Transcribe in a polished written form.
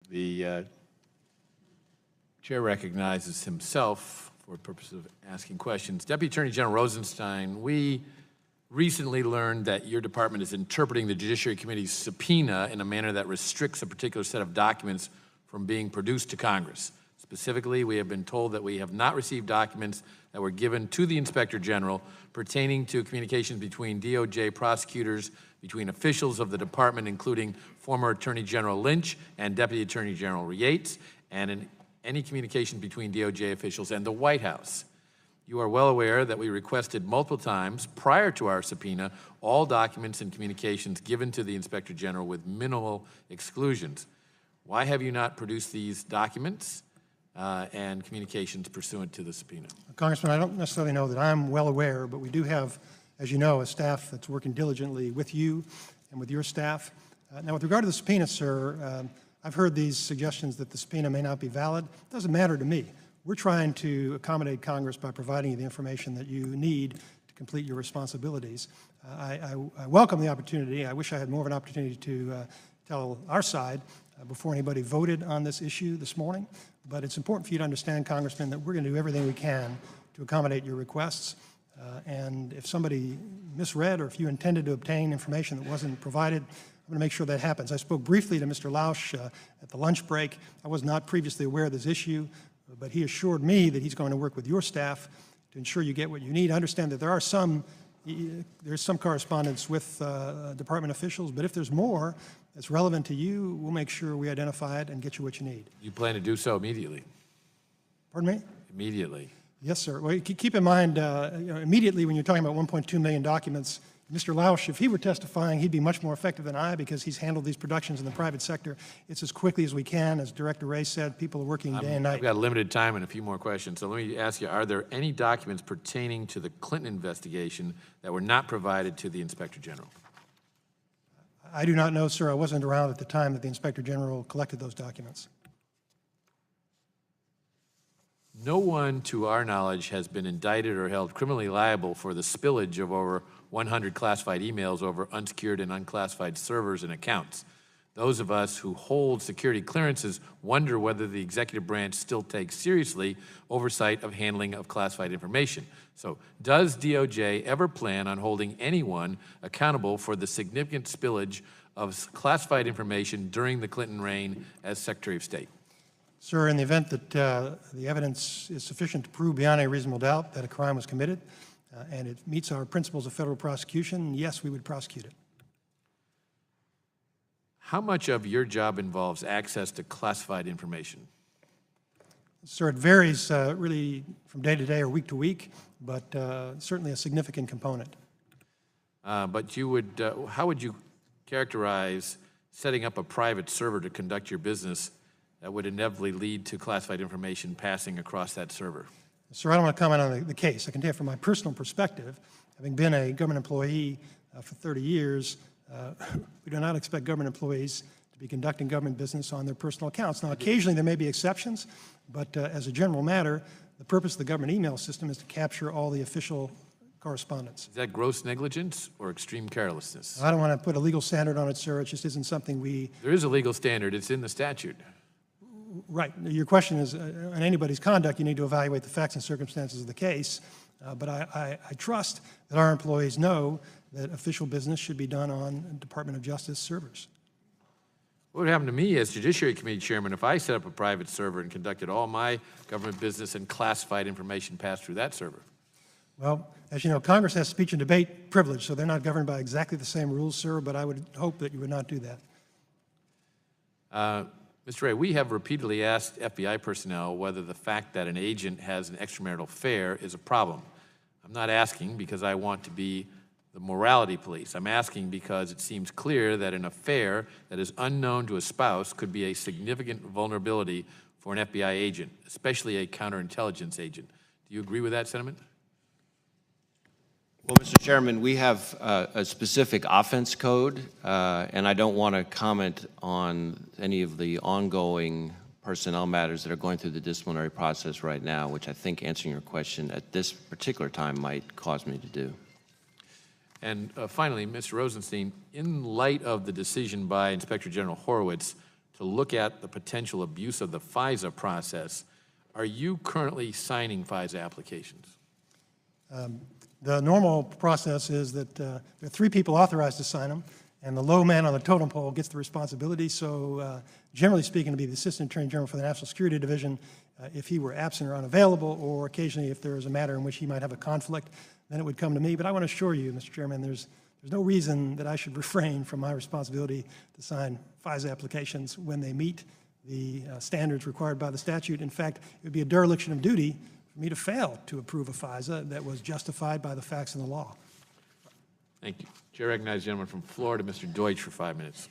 The chair recognizes himself for the purpose of asking questions. Deputy Attorney General Rosenstein, we recently learned that your department is interpreting the Judiciary Committee's subpoena in a manner that restricts a particular set of documents from being produced to Congress. Specifically, we have been told that we have not received documents that were given to the Inspector General pertaining to communications between DOJ prosecutors, between officials of the department, including former Attorney General Lynch and Deputy Attorney General Yates, and in any communications between DOJ officials and the White House. You are well aware that we requested multiple times prior to our subpoena all documents and communications given to the Inspector General with minimal exclusions. Why have you not produced these documents and communications pursuant to the subpoena? Congressman, I don't necessarily know that I'm well aware, but we do have, as you know, a staff that's working diligently with you and with your staff. Now, with regard to the subpoena, sir, I've heard these suggestions that the subpoena may not be valid. It doesn't matter to me. We're trying to accommodate Congress by providing you the information that you need to complete your responsibilities. I welcome the opportunity. I wish I had more of an opportunity to tell our side before anybody voted on this issue this morning. But it's important for you to understand, Congressman, that we're going to do everything we can to accommodate your requests. And if somebody misread or if you intended to obtain information that wasn't provided, I'm going to make sure that happens. I spoke briefly to Mr. Lausch at the lunch break. I was not previously aware of this issue, but he assured me that he's going to work with your staff to ensure you get what you need. I understand that there's some correspondence with department officials, but if there's more that's relevant to you, we'll make sure we identify it and get you what you need. You plan to do so immediately? Pardon me? Immediately. Yes, sir. Well, keep in mind, immediately when you're talking about 1.2 million documents, Mr. Lausch, if he were testifying, he'd be much more effective than I because he's handled these productions in the private sector. It's as quickly as we can. As Director Wray said, people are working day and night. I've got limited time and a few more questions. So let me ask you, are there any documents pertaining to the Clinton investigation that were not provided to the Inspector General? I do not know, sir. I wasn't around at the time that the Inspector General collected those documents. No one, to our knowledge, has been indicted or held criminally liable for the spillage of over 100 classified emails over unsecured and unclassified servers and accounts. Those of us who hold security clearances wonder whether the executive branch still takes seriously oversight of handling of classified information. So, does DOJ ever plan on holding anyone accountable for the significant spillage of classified information during the Clinton reign as Secretary of State? Sir, in the event that the evidence is sufficient to prove beyond a reasonable doubt that a crime was committed and it meets our principles of federal prosecution, yes, we would prosecute it. How much of your job involves access to classified information? Sir, it varies really from day to day or week to week, but certainly a significant component. But you would, how would you characterize setting up a private server to conduct your business that would inevitably lead to classified information passing across that server? Sir, I don't want to comment on the case. I can tell you from my personal perspective, having been a government employee for 30 years, we do not expect government employees to be conducting government business on their personal accounts. Now, occasionally there may be exceptions, but as a general matter, the purpose of the government email system is to capture all the official correspondence. Is that gross negligence or extreme carelessness? I don't want to put a legal standard on it, sir. It just isn't something we... There is a legal standard. It's in the statute. Right. Your question is, on anybody's conduct, you need to evaluate the facts and circumstances of the case. But I trust that our employees know that official business should be done on Department of Justice servers. What would happen to me as Judiciary Committee Chairman if I set up a private server and conducted all my government business and classified information passed through that server? Well, as you know, Congress has speech and debate privilege, so they're not governed by exactly the same rules, sir, but I would hope that you would not do that. Mr. Wray, we have repeatedly asked FBI personnel whether the fact that an agent has an extramarital affair is a problem. I'm not asking because I want to be the morality police. I'm asking because it seems clear that an affair that is unknown to a spouse could be a significant vulnerability for an FBI agent, especially a counterintelligence agent. Do you agree with that sentiment? Well, Mr. Chairman, we have a specific offense code, and I don't want to comment on any of the ongoing personnel matters that are going through the disciplinary process right now, which I think answering your question at this particular time might cause me to do. And finally, Mr. Rosenstein, in light of the decision by Inspector General Horowitz to look at the potential abuse of the FISA process. Are you currently signing FISA applications? The normal process is that there are 3 people authorized to sign them, and the low man on the totem pole gets the responsibility. So generally speaking, to be the Assistant Attorney General for the National Security Division, if he were absent or unavailable, or occasionally if there is a matter in which he might have a conflict, then it would come to me. But I want to assure you, Mr. Chairman, there's no reason that I should refrain from my responsibility to sign FISA applications when they meet the standards required by the statute. In fact, it would be a dereliction of duty for me to fail to approve a FISA that was justified by the facts and the law. Thank you. Chair recognizes the gentleman from Florida, Mr. Deutsch, for 5 minutes.